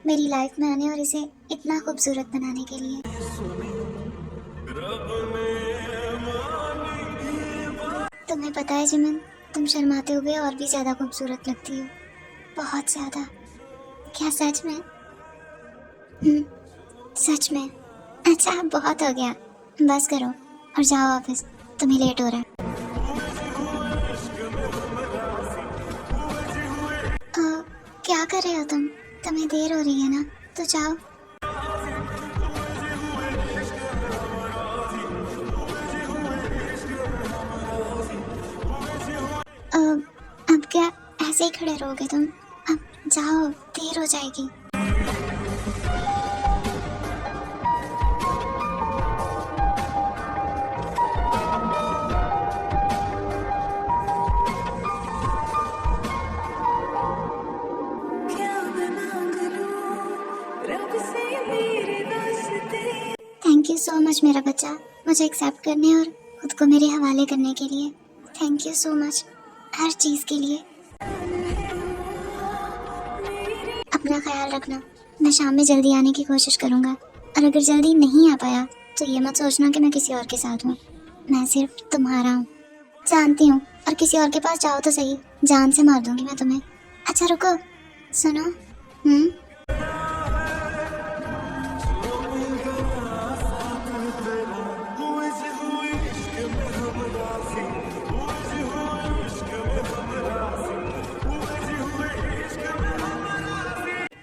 मेरी लाइफ में आने और इसे इतना खूबसूरत बनाने के लिए। तुम्हें पता है जिमिन, तुम शर्माते हुए और भी ज्यादा खूबसूरत लगती हो, बहुत ज्यादा। क्या सच में? सच में। अच्छा बहुत हो गया, बस करो और जाओ ऑफिस, तुम्हें लेट हो रहा है। क्या कर रहे हो तुम? तुम्हें देर हो रही है ना, तो जाओ। अब क्या ऐसे ही खड़े रहोगे तुम? अब जाओ, देर हो जाएगी। थैंक यू सो मच मेरा बच्चा, मुझे एक्सेप्ट करने और खुद को मेरे हवाले करने के लिए। थैंक यू सो मच हर चीज़ के लिए। अपना ख्याल रखना। मैं शाम में जल्दी आने की कोशिश करूँगा, और अगर जल्दी नहीं आ पाया तो ये मत सोचना कि मैं किसी और के साथ हूँ। मैं सिर्फ तुम्हारा हूँ, जानती हूँ। और किसी और के पास जाओ तो सही, जान से मार दूंगी मैं तुम्हें। अच्छा रुको, सुनो।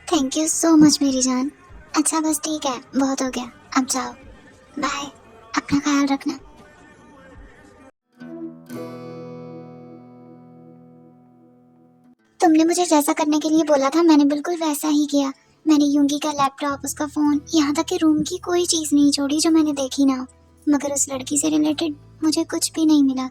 थैंक यू सो मच मेरी जान। अच्छा बस ठीक है, बहुत हो गया, अब जाओ। बाय, अपना ख्याल रखना। तुमने मुझे जैसा करने के लिए बोला था मैंने बिल्कुल वैसा ही किया। मैंने यूंगी का लैपटॉप, उसका फोन, यहाँ तक कि रूम की कोई चीज नहीं छोड़ी जो मैंने देखी ना हो। मगर उस लड़की से रिलेटेड मुझे कुछ भी नहीं मिला,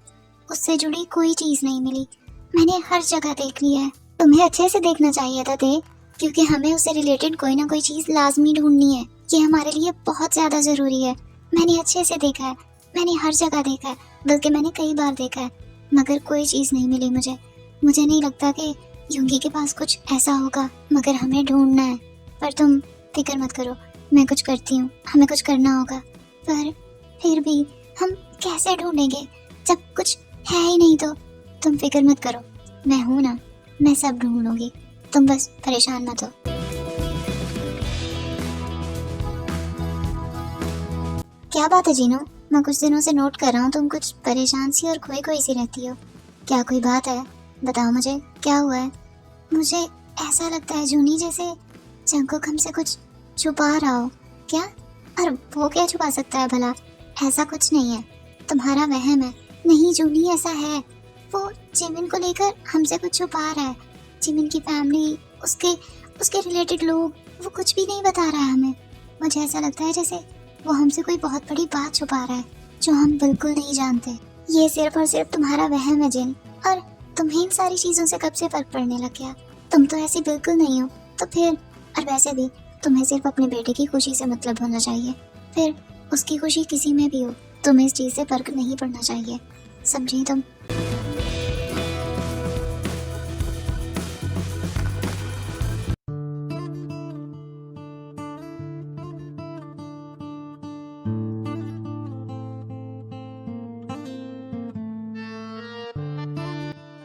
उससे जुड़ी कोई चीज नहीं मिली। मैंने हर जगह देख लिया है। तुम्हें अच्छे से देखना चाहिए था दे, क्योंकि हमें उससे रिलेटेड कोई ना कोई चीज लाजमी ढूंढनी है। ये हमारे लिए बहुत ज्यादा जरूरी है। मैंने अच्छे से देखा है, मैंने हर जगह देखा है, बल्कि मैंने कई बार देखा है, मगर कोई चीज नहीं मिली मुझे। मुझे नहीं लगता कि यूंगी के पास कुछ ऐसा होगा, मगर हमें ढूंढना है। पर तुम फिक्र मत करो, मैं कुछ करती हूँ। हमें कुछ करना होगा, पर फिर भी हम कैसे ढूंढेंगे जब कुछ है ही नहीं? तो तुम फिक्र मत करो, मैं हूं ना, मैं सब ढूंढ लूंगी। तुम बस परेशान मत हो। क्या बात है जीनो, मैं कुछ दिनों से नोट कर रहा हूँ तुम कुछ परेशान सी और खोई खोई सी रहती हो। क्या कोई बात है? बताओ मुझे, क्या हुआ है? मुझे ऐसा लगता है जूनी जैसे जंकुक हमसे कुछ छुपा रहा हो। क्या? और वो क्या छुपा सकता है भला? ऐसा कुछ नहीं है, तुम्हारा वहम है। नहीं जूनी, ऐसा है। वो जिमिन को लेकर हमसे कुछ छुपा रहा है। जिमिन की फैमिली, उसके उसके रिलेटेड लोग, वो कुछ भी नहीं बता रहा है हमें। मुझे ऐसा लगता है जैसे वो हमसे कोई बहुत बड़ी बात छुपा रहा है जो हम बिल्कुल नहीं जानते। ये सिर्फ और सिर्फ तुम्हारा वहम है जिन, और तुम्हें इन सारी चीजों से कब से फर्क पड़ने लग गया? तुम तो ऐसी बिल्कुल नहीं हो। तो फिर, और वैसे भी तुम्हें सिर्फ अपने बेटे की खुशी से मतलब होना चाहिए। फिर उसकी खुशी किसी में भी हो, तुम्हें इस चीज से फर्क नहीं पड़ना चाहिए, समझी तुम?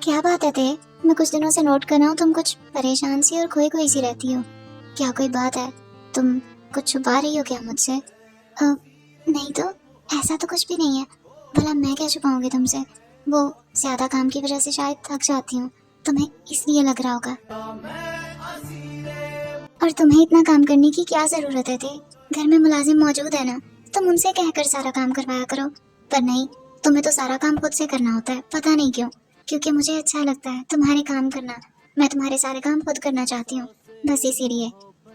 क्या बात है ते? मैं कुछ दिनों से नोट कर रहा हूँ तुम कुछ परेशान सी और खोई खोई सी रहती हो। क्या कोई बात है? तुम कुछ छुपा रही हो क्या मुझसे? नहीं तो, ऐसा तो कुछ भी नहीं है। भला मैं क्या छुपाऊंगी तुमसे? वो ज्यादा काम की वजह से शायद थक जाती हूँ, तुम्हें इसलिए लग रहा होगा। और तुम्हें इतना काम करने की क्या जरूरत है ते? घर में मुलाजिम मौजूद है ना, तुम उनसे कहकर सारा काम करवाया करो। पर नहीं, तुम्हें तो सारा काम खुद से करना होता है, पता नहीं क्यों। क्योंकि मुझे अच्छा लगता है तुम्हारे काम करना। मैं तुम्हारे सारे काम खुद करना चाहती हूँ, बस इसीलिए,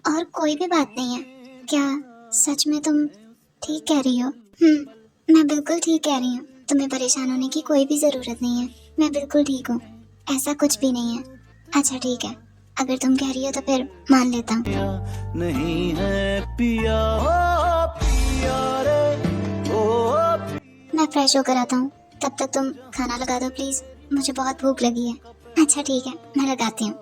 और कोई भी बात नहीं है। क्या सच में तुम ठीक कह रही हो? मैं बिल्कुल ठीक कह रही हूँ। तुम्हें परेशान होने की कोई भी जरूरत नहीं है, मैं बिल्कुल ठीक हूँ। ऐसा कुछ भी नहीं है। अच्छा ठीक है, अगर तुम कह रही हो तो फिर मान लेता हूँ। नहीं है पिया, पिया रे, मैं फ्रेश होकर आता हूँ, तब तक तुम खाना लगा दो प्लीज, मुझे बहुत भूख लगी है। अच्छा ठीक है, मैं लगाती हूँ।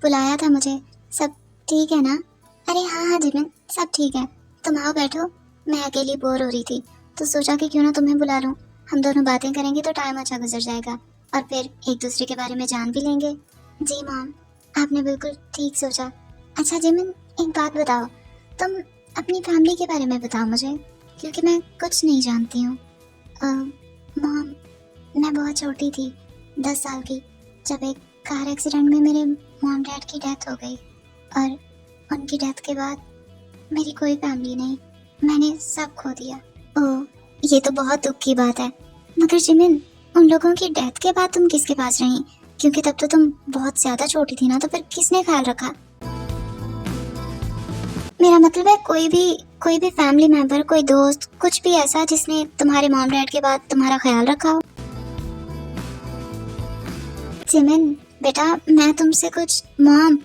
बुलाया था मुझे। सब ठीक है ना? अरे हाँ हाँ जिमिन, सब ठीक है। तुम आओ बैठो। मैं अकेली बोर हो रही थी तो सोचा कि क्यों ना तुम्हें बुला लूं। हम दोनों बातें करेंगे तो टाइम अच्छा गुजर जाएगा और फिर एक दूसरे के बारे में जान भी लेंगे। जी मॉम, आपने बिल्कुल ठीक सोचा। अच्छा जिमिन, एक बात बताओ, तुम अपनी फैमिली के बारे में बताओ मुझे, क्योंकि मैं कुछ नहीं जानती हूँ। मॉम, मैं बहुत छोटी थी, 10 साल की, जब एक कार एक्सीडेंट में मेरे मॉम डैड की डेथ हो गई और उनकी डेथ के बाद मेरी कोई फैमिली नहीं, मैंने सब खो दिया। ओह, ये तो बहुत दुख की बात है। मगर जिमिन, उन लोगों की डेथ के बाद तुम किसके पास रही? क्योंकि तब तो तुम बहुत ज्यादा छोटी थी ना, तो फिर किसने ख्याल रखा? मेरा मतलब है कोई भी फैमिली मेंबर, कोई दोस्त, कुछ भी ऐसा जिसने तुम्हारे मॉम डैड के बाद तुम्हारा ख्याल रखा हो। जिमिन बेटा, मैं तुमसे कुछ मॉम।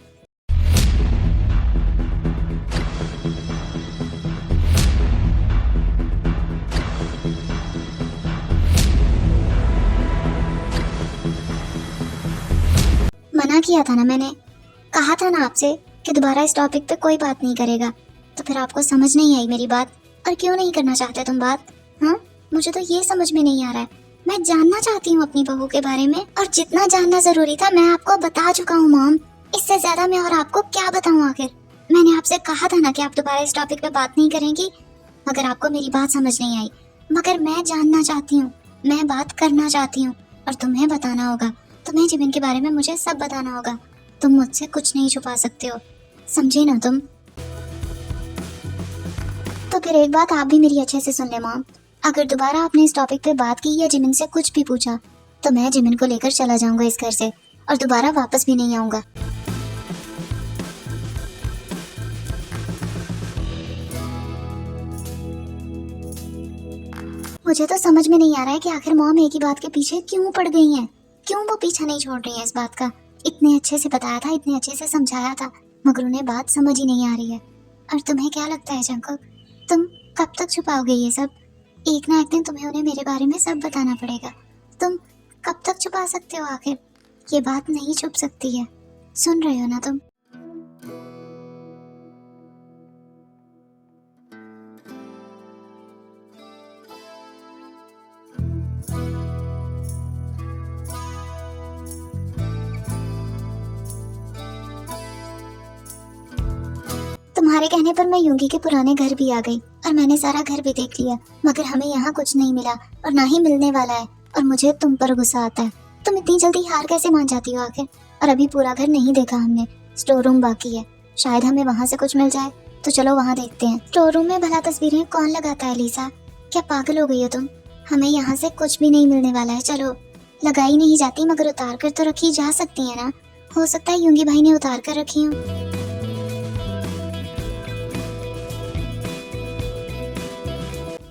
मना किया था ना मैंने, कहा था ना आपसे कि दोबारा इस टॉपिक पे कोई बात नहीं करेगा। तो फिर आपको समझ नहीं आई मेरी बात? और क्यों नहीं करना चाहते तुम बात? हाँ, मुझे तो ये समझ में नहीं आ रहा है। मैं जानना चाहती हूँ अपनी बहू के बारे में, और जितना जानना जरूरी था मैं आपको बता चुका हूँ मॉम। इससे ज्यादा मैं और आपको क्या बताऊँ आखिर? मैंने आपसे कहा था ना कि आप दोबारा इस टॉपिक पे बात नहीं करेंगी, मगर आपको मेरी बात समझ नहीं आई। मगर मैं जानना चाहती हूँ, मैं बात करना चाहती हूँ, और तुम्हें बताना होगा। तुम्हें जिमिन के बारे में मुझे सब बताना होगा। तुम मुझसे कुछ नहीं छुपा सकते हो, समझे ना तुम? तो फिर एक बात आप भी मेरी अच्छे से सुन ले मॉम। अगर दोबारा आपने इस टॉपिक पे बात की या जिमिन से कुछ भी पूछा, तो मैं जिमिन को लेकर चला जाऊंगा इस घर से और दोबारा वापस भी नहीं आऊंगा। मुझे तो समझ में नहीं आ रहा है कि आखिर मॉम एक ही बात के पीछे क्यों पड़ गई हैं। क्यों वो पीछा नहीं छोड़ रही है इस बात का? इतने अच्छे से बताया था, इतने अच्छे से समझाया था, मगर उन्हें बात समझ ही नहीं आ रही है। और तुम्हें क्या लगता है जंकुक, तुम कब तक छुपाओगे ये सब? एक ना एक दिन तुम्हें उन्हें मेरे बारे में सब बताना पड़ेगा। तुम कब तक छुपा सकते हो आखिर? ये बात नहीं छुप सकती है। सुन रहे हो ना तुम? तुम्हारे कहने पर मैं युंगी के पुराने घर भी आ गई और मैंने सारा घर भी देख लिया, मगर हमें यहाँ कुछ नहीं मिला और ना ही मिलने वाला है। और मुझे तुम पर गुस्सा आता है। तुम इतनी जल्दी हार कैसे मान जाती हो आखिर? और अभी पूरा घर नहीं देखा हमने, स्टोर रूम बाकी है। शायद हमें वहाँ से कुछ मिल जाए, तो चलो वहाँ देखते हैं। स्टोर रूम में भला तस्वीरें कौन लगाता है लीसा? क्या पागल हो गई हो तुम? हमें यहाँ से कुछ भी नहीं मिलने वाला है। चलो, लगाई नहीं जाती मगर उतार कर तो रखी जा सकती है ना। हो सकता है युंगी भाई ने उतार कर रखी हूँ।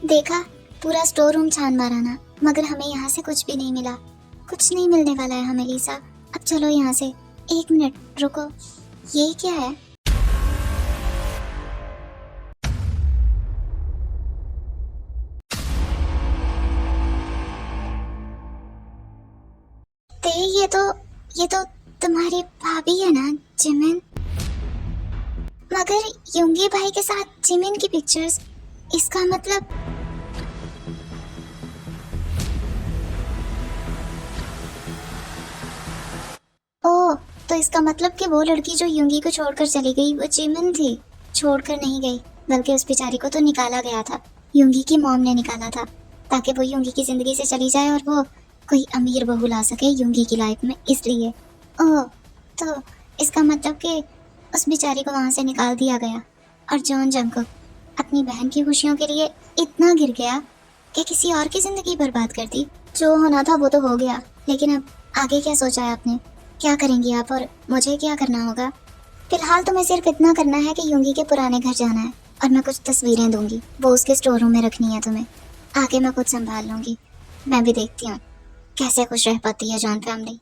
देखा, पूरा स्टोर रूम छान मारा ना, मगर हमें यहाँ से कुछ भी नहीं मिला। कुछ नहीं मिलने वाला है हमें लीसा। अब चलो यहाँ से। एक मिनट रुको, ये क्या है? ते ये तो तुम्हारी भाभी है ना जिमिन? मगर युंगी भाई के साथ जिमिन की पिक्चर्स, इसका मतलब ओह, तो इसका मतलब कि वो लड़की जो युंगी को छोड़कर चली गई वो जिमिन थी। छोड़कर नहीं गई, बल्कि उस बेचारी को तो निकाला गया था। युंगी की मॉम ने निकाला था, ताकि वो युंगी की जिंदगी से चली जाए और वो कोई अमीर बहू ला सके युंगी की लाइफ में, इसलिए। ओह, तो इसका मतलब कि उस बेचारी को वहां से निकाल दिया गया और जॉन जंकुक अपनी बहन की खुशियों के लिए इतना गिर गया कि किसी और की जिंदगी बर्बाद कर दी। जो होना था वो तो हो गया, लेकिन अब आगे क्या सोचा है आपने? क्या करेंगी आप और मुझे क्या करना होगा? फिलहाल तुम्हें सिर्फ इतना करना है कि युंगी के पुराने घर जाना है और मैं कुछ तस्वीरें दूंगी, वो उसके स्टोर रूम में रखनी है तुम्हें। आगे मैं कुछ संभाल लूंगी। मैं भी देखती हूँ कैसे खुश रह पाती है जॉन फैमिली।